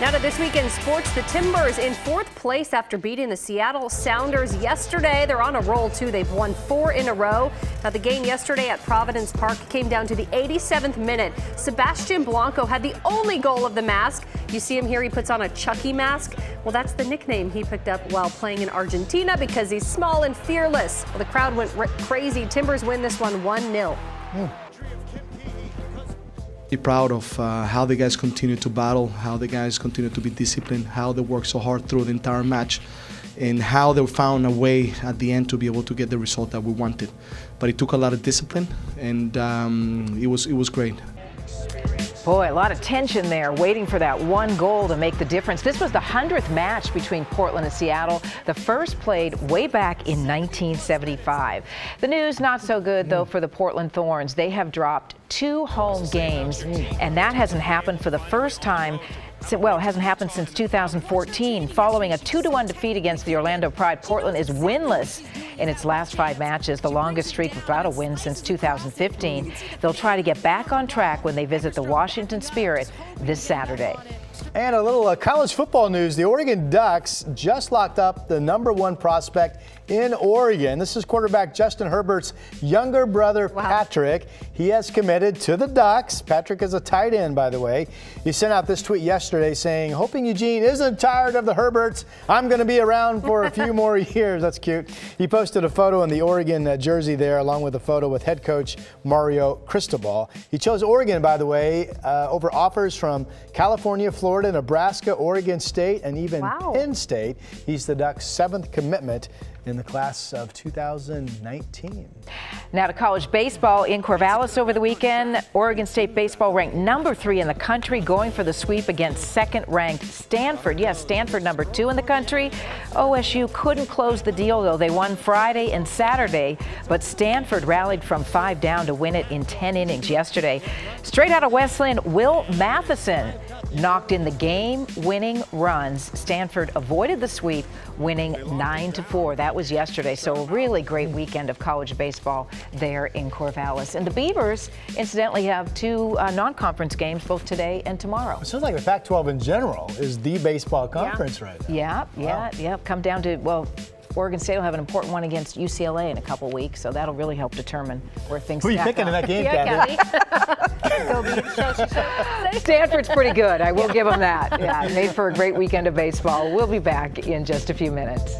Now to this weekend's sports, the Timbers in fourth place after beating the Seattle Sounders yesterday. They're on a roll, too. They've won 4 in a row. Now, the game yesterday at Providence Park came down to the 87th minute. Sebastian Blanco had the only goal of the mask. You see him here. He puts on a Chucky mask. Well, that's the nickname he picked up while playing in Argentina because he's small and fearless. Well, the crowd went crazy. Timbers win this one 1-0. Proud of how the guys continue to battle, how the guys continue to be disciplined, how they work so hard through the entire match, and how they found a way at the end to be able to get the result that we wanted. But it took a lot of discipline, and it was great. Boy, a lot of tension there, waiting for that one goal to make the difference. This was the 100th match between Portland and Seattle, the first played way back in 1975. The news not so good, though, for the Portland Thorns. They have dropped 2 home games, and that hasn't happened for the first time. Well, it hasn't happened since 2014. Following a 2-1 defeat against the Orlando Pride, Portland is winless in its last 5 matches, the longest streak without a win since 2015. They'll try to get back on track when they visit the Washington Spirit this Saturday. And a little college football news. The Oregon Ducks just locked up the #1 prospect in Oregon. This is quarterback Justin Herbert's younger brother, Patrick. He has committed to the Ducks. Patrick is a tight end, by the way. He sent out this tweet yesterday saying, "Hoping Eugene isn't tired of the Herberts. I'm going to be around for a few more years." That's cute. He posted a photo in the Oregon jersey there, along with a photo with head coach Mario Cristobal. He chose Oregon, by the way, over offers from California, Florida, Nebraska, Oregon State, and even Penn State. He's the Ducks' 7th commitment in the class of 2019. Now to college baseball in Corvallis over the weekend. Oregon State baseball ranked #3 in the country, going for the sweep against second-ranked Stanford. Yes, Stanford #2 in the country. OSU couldn't close the deal, though. They won Friday and Saturday, but Stanford rallied from 5 down to win it in 10 innings yesterday. Straight out of Westland, Will Matheson knocked in the game-winning runs. Stanford avoided the sweep, winning 9-4. That was yesterday. So a really great weekend of college baseball there in Corvallis. And the Beavers, incidentally, have 2 non-conference games both today and tomorrow. It sounds like the Pac-12 in general is the baseball conference right now. Yeah. Come down to, well, Oregon State will have an important one against UCLA in a couple weeks, so that'll really help determine where things Who are you picking in that game, Kathy? Stanford's pretty good. I will give them that. Yeah, made for a great weekend of baseball. We'll be back in just a few minutes.